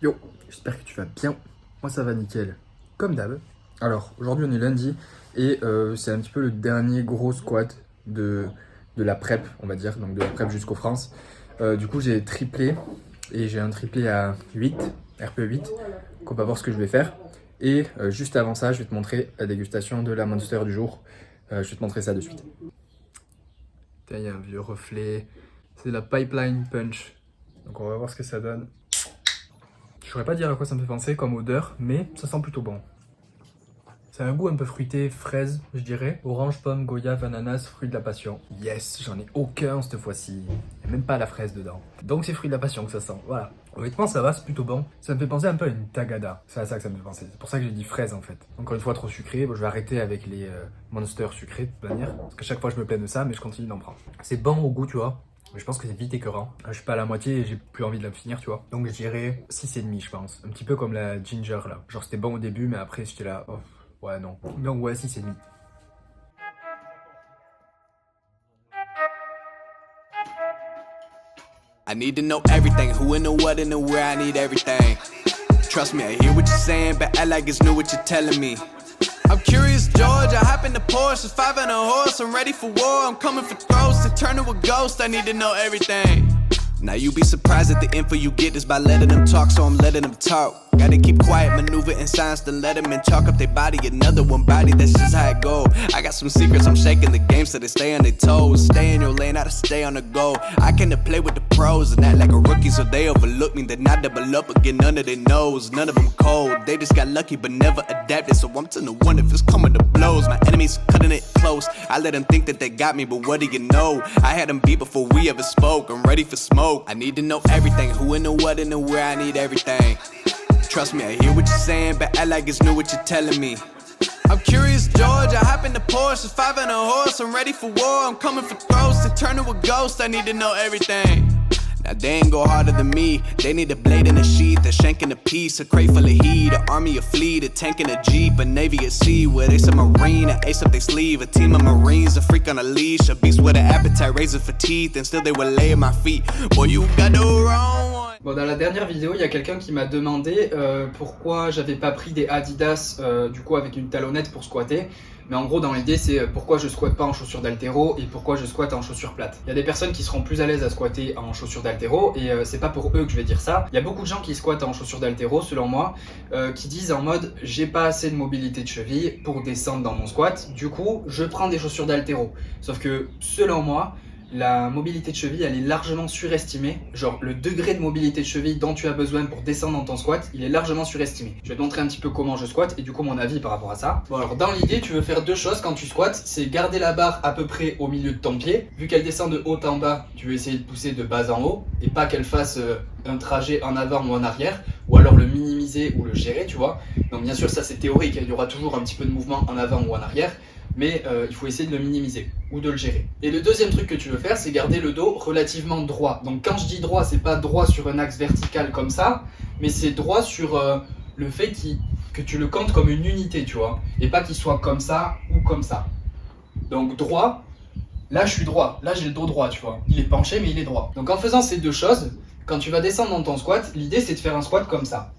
Yo, j'espère que tu vas bien. Moi ça va nickel, comme d'hab. Alors aujourd'hui on est lundi et c'est un petit peu le dernier gros squat de la prep, on va dire, donc de la prep jusqu'aux France. Du coup j'ai triplé et j'ai un triplé à 8, RPE 8, donc on va voir ce que je vais faire. Et juste avant ça, je vais te montrer la dégustation de la Monster du jour. Je vais te montrer ça de suite. Il y a un vieux reflet, c'est la Pipeline Punch. Donc on va voir ce que ça donne. Je saurais pas dire à quoi ça me fait penser comme odeur, mais ça sent plutôt bon. C'est un goût un peu fruité, fraise, je dirais. Orange, pomme, goyave, ananas, fruit de la passion. Yes, j'en ai aucun cette fois-ci. Il n'y a même pas la fraise dedans. Donc c'est fruit de la passion que ça sent, voilà. Honnêtement ça va, c'est plutôt bon. Ça me fait penser un peu à une tagada. C'est à ça que ça me fait penser. C'est pour ça que j'ai dit fraise en fait. Encore une fois trop sucré, bon, je vais arrêter avec les monsters sucrés de toute manière. Parce que chaque fois je me plains de ça, mais je continue d'en prendre. C'est bon au goût, tu vois. Mais je pense que c'est vite écœurant. Je suis pas à la moitié et j'ai plus envie de la finir, tu vois. Donc je dirais 6,5 je pense. Un petit peu comme la ginger là. Genre c'était bon au début, mais après j'étais là, oh, ouais non. Donc ouais, 6,5. I need to know everything, who and the what and the where, I need everything. Trust me, I hear what you're saying, but act like it's new what you're telling me. I'm curious, George, I hop in the Porsche, 5 and a horse, I'm ready for war, I'm coming for throats, to turn to a ghost, I need to know everything. Now you be surprised at the info you get is by letting them talk, so I'm letting them talk. Gotta keep quiet, maneuver in silence, then let them in, chalk up their body, another one body, that's just how it go. I got some secrets, I'm shaking the game so they stay on their toes. Stay in your lane, I to stay on the go. I can play with the pros and act like a rookie, so they overlook me, then I double up again, none of their knows. None of them cold, they just got lucky but never adapted, so I'm to the one if it's coming to blows. My enemies cutting it close, I let them think that they got me, but what do you know? I had them beat before we ever spoke, I'm ready for smoke. I need to know everything, who and the what and the where, I need everything. Trust me, I hear what you're saying, but act like it's new what you're telling me. I'm curious, George, I hop in the Porsche, 5 and a horse, I'm ready for war, I'm coming for throats, to turn to a ghost, I need to know everything. Now they ain't go harder than me, they need a blade in a sheath, a shank in a piece, a crate full of heat, an army, a fleet, a tank and a jeep, a navy at sea, with ace a marine, an ace up their sleeve, a team of marines, a freak on a leash, a beast with an appetite, razor for teeth, and still they would lay at my feet. Boy, you got the wrong one. Bon, dans la dernière vidéo, il y a quelqu'un qui m'a demandé pourquoi j'avais pas pris des Adidas du coup avec une talonnette pour squatter. Mais en gros, dans l'idée, c'est pourquoi je squatte pas en chaussures d'haltéro et pourquoi je squatte en chaussures plates. Il y a des personnes qui seront plus à l'aise à squatter en chaussures d'haltéro et c'est pas pour eux que je vais dire ça. Il y a beaucoup de gens qui squattent en chaussures d'haltéro, selon moi, qui disent en mode j'ai pas assez de mobilité de cheville pour descendre dans mon squat, du coup, je prends des chaussures d'haltéro. Sauf que, selon moi, la mobilité de cheville, elle est largement surestimée. Genre, le degré de mobilité de cheville dont tu as besoin pour descendre dans ton squat, il est largement surestimé. Je vais te montrer un petit peu comment je squatte et du coup mon avis par rapport à ça. Bon alors, dans l'idée, tu veux faire deux choses quand tu squattes. C'est garder la barre à peu près au milieu de ton pied. Vu qu'elle descend de haut en bas, tu veux essayer de pousser de bas en haut et pas qu'elle fasse un trajet en avant ou en arrière. Ou alors le minimiser ou le gérer, tu vois. Donc bien sûr, ça c'est théorique. Il y aura toujours un petit peu de mouvement en avant ou en arrière. Mais il faut essayer de le minimiser ou de le gérer. Et le deuxième truc que tu veux faire, c'est garder le dos relativement droit. Donc quand je dis droit, c'est pas droit sur un axe vertical comme ça, mais c'est droit sur le fait que tu le comptes comme une unité, tu vois, et pas qu'il soit comme ça ou comme ça. Donc droit, là je suis droit, là j'ai le dos droit, tu vois. Il est penché mais il est droit. Donc en faisant ces deux choses, quand tu vas descendre dans ton squat, l'idée c'est de faire un squat comme ça.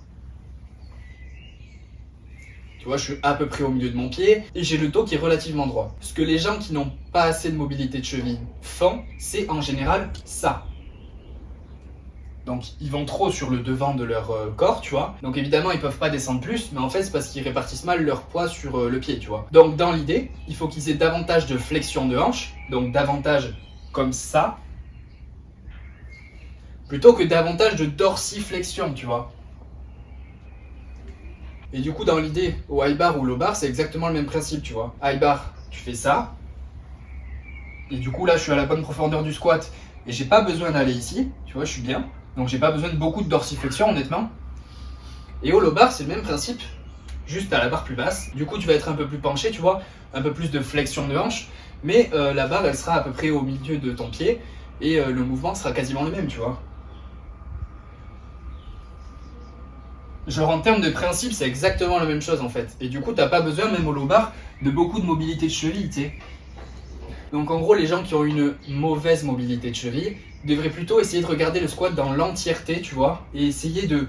Tu vois, je suis à peu près au milieu de mon pied et j'ai le dos qui est relativement droit. Ce que les gens qui n'ont pas assez de mobilité de cheville font, c'est en général ça. Donc ils vont trop sur le devant de leur corps, tu vois. Donc évidemment ils peuvent pas descendre plus, mais en fait c'est parce qu'ils répartissent mal leur poids sur le pied, tu vois. Donc dans l'idée, il faut qu'ils aient davantage de flexion de hanche, donc davantage comme ça, plutôt que davantage de dorsiflexion, tu vois. Et du coup, dans l'idée, au high bar ou low bar, c'est exactement le même principe, tu vois. High bar, tu fais ça. Et du coup, là, je suis à la bonne profondeur du squat. Et j'ai pas besoin d'aller ici, tu vois, je suis bien. Donc, j'ai pas besoin de beaucoup de dorsiflexion, honnêtement. Et au low bar, c'est le même principe, juste à la barre plus basse. Du coup, tu vas être un peu plus penché, tu vois, un peu plus de flexion de hanche. Mais la barre, elle sera à peu près au milieu de ton pied. Et le mouvement sera quasiment le même, tu vois. Genre en termes de principe, c'est exactement la même chose en fait. Et du coup, t'as pas besoin, même au low bar, de beaucoup de mobilité de cheville, tu sais. Donc en gros, les gens qui ont une mauvaise mobilité de cheville devraient plutôt essayer de regarder le squat dans l'entièreté, tu vois, et essayer de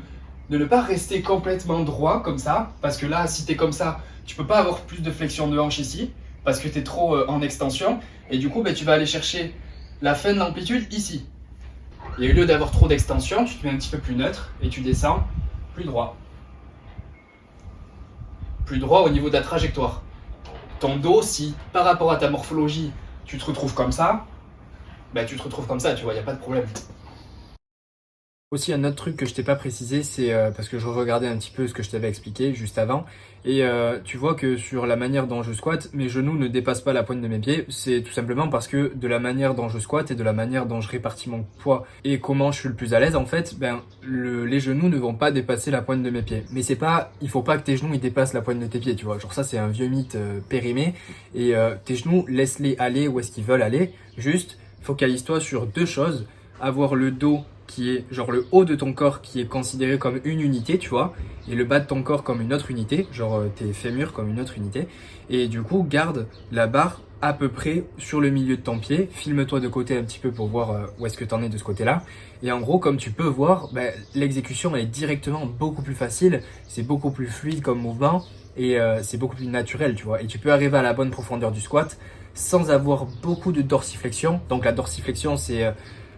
de ne pas rester complètement droit comme ça, parce que là, si tu es comme ça, tu peux pas avoir plus de flexion de hanche ici, parce que tu es trop en extension, et du coup, ben, tu vas aller chercher la fin de l'amplitude ici. Et au lieu d'avoir trop d'extension, tu te mets un petit peu plus neutre, et tu descends plus droit. Plus droit au niveau de la trajectoire. Ton dos, si par rapport à ta morphologie, tu te retrouves comme ça, ben, tu te retrouves comme ça, tu vois, il n'y a pas de problème. Aussi, un autre truc que je t'ai pas précisé, c'est parce que je regardais un petit peu ce que je t'avais expliqué juste avant, et tu vois que sur la manière dont je squatte, mes genoux ne dépassent pas la pointe de mes pieds. C'est tout simplement parce que de la manière dont je squatte et de la manière dont je répartis mon poids et comment je suis le plus à l'aise, en fait, ben les genoux ne vont pas dépasser la pointe de mes pieds. Mais c'est pas, il faut pas que tes genoux ils dépassent la pointe de tes pieds, tu vois. Genre ça, c'est un vieux mythe périmé. Et tes genoux, laisse-les aller où est-ce qu'ils veulent aller. Juste, focalise-toi sur deux choses: avoir le dos qui est genre le haut de ton corps qui est considéré comme une unité, tu vois, et le bas de ton corps comme une autre unité, genre tes fémurs comme une autre unité, et du coup garde la barre à peu près sur le milieu de ton pied, filme-toi de côté un petit peu pour voir où est-ce que tu en es de ce côté-là, et en gros comme tu peux voir, bah, l'exécution elle est directement beaucoup plus facile, c'est beaucoup plus fluide comme mouvement, et c'est beaucoup plus naturel, tu vois, et tu peux arriver à la bonne profondeur du squat sans avoir beaucoup de dorsiflexion. Donc la dorsiflexion c'est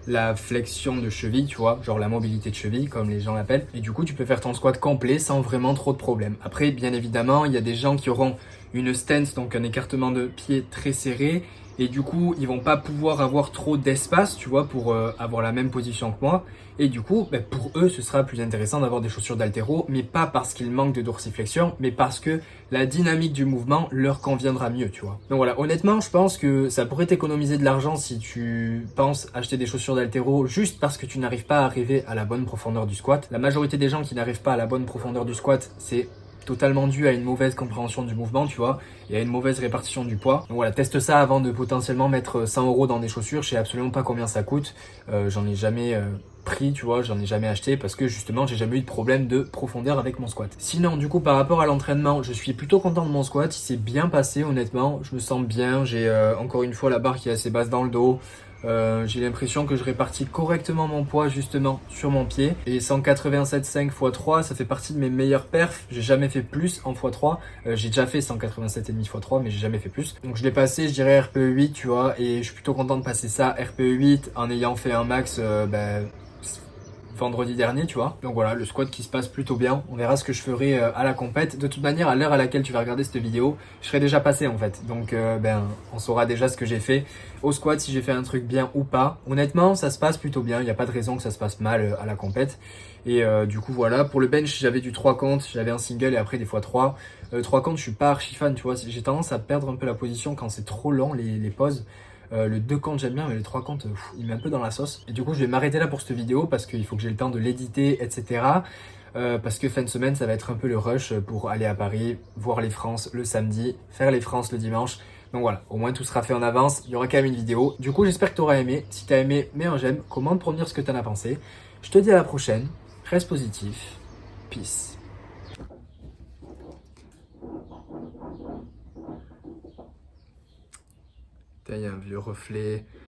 la flexion de cheville, tu vois, genre la mobilité de cheville, comme les gens l'appellent. Et du coup, tu peux faire ton squat complet sans vraiment trop de problèmes. Après, bien évidemment, il y a des gens qui auront une stance, donc un écartement de pied très serré. Et du coup, ils vont pas pouvoir avoir trop d'espace, tu vois, pour avoir la même position que moi. Et du coup, ben, pour eux, ce sera plus intéressant d'avoir des chaussures d'haltéro, mais pas parce qu'ils manquent de dorsiflexion, mais parce que la dynamique du mouvement leur conviendra mieux, tu vois. Donc voilà, honnêtement, je pense que ça pourrait t'économiser de l'argent si tu penses acheter des chaussures d'haltéro juste parce que tu n'arrives pas à arriver à la bonne profondeur du squat. La majorité des gens qui n'arrivent pas à la bonne profondeur du squat, c'est totalement dû à une mauvaise compréhension du mouvement, tu vois, et à une mauvaise répartition du poids. Donc voilà, teste ça avant de potentiellement mettre 100 € dans des chaussures. Je sais absolument pas combien ça coûte. J'en ai jamais pris, tu vois, j'en ai jamais acheté parce que justement, j'ai jamais eu de problème de profondeur avec mon squat. Sinon, du coup, par rapport à l'entraînement, je suis plutôt content de mon squat. Il s'est bien passé, honnêtement. Je me sens bien. J'ai encore une fois la barre qui est assez basse dans le dos. J'ai l'impression que je répartis correctement mon poids justement sur mon pied, et 187,5 x 3 ça fait partie de mes meilleurs perfs. J'ai jamais fait plus en x3, j'ai déjà fait 187,5 x 3 mais j'ai jamais fait plus, donc je l'ai passé je dirais RPE 8, tu vois, et je suis plutôt content de passer ça RPE 8 en ayant fait un max vendredi dernier, tu vois. Donc voilà, le squat qui se passe plutôt bien. On verra ce que je ferai à la compète. De toute manière, à l'heure à laquelle tu vas regarder cette vidéo, je serai déjà passé en fait. Donc on saura déjà ce que j'ai fait au squat, si j'ai fait un truc bien ou pas. Honnêtement, ça se passe plutôt bien. Il n'y a pas de raison que ça se passe mal à la compète. Et du coup voilà, pour le bench, j'avais du 3 comptes, j'avais un single et après des fois 3. 3 comptes, je suis pas archi fan, tu vois. J'ai tendance à perdre un peu la position quand c'est trop lent les pauses. Le 2 comptes j'aime bien, mais le 3 comptes il met un peu dans la sauce. Et du coup je vais m'arrêter là pour cette vidéo parce qu'il faut que j'ai le temps de l'éditer, etc. Parce que fin de semaine ça va être un peu le rush pour aller à Paris, voir les France le samedi, faire les France le dimanche. Donc voilà, au moins tout sera fait en avance, il y aura quand même une vidéo. Du coup j'espère que tu auras aimé. Si tu as aimé, mets un j'aime, commente pour me dire ce que tu en as pensé. Je te dis à la prochaine, reste positif, peace. Il y a un vieux reflet.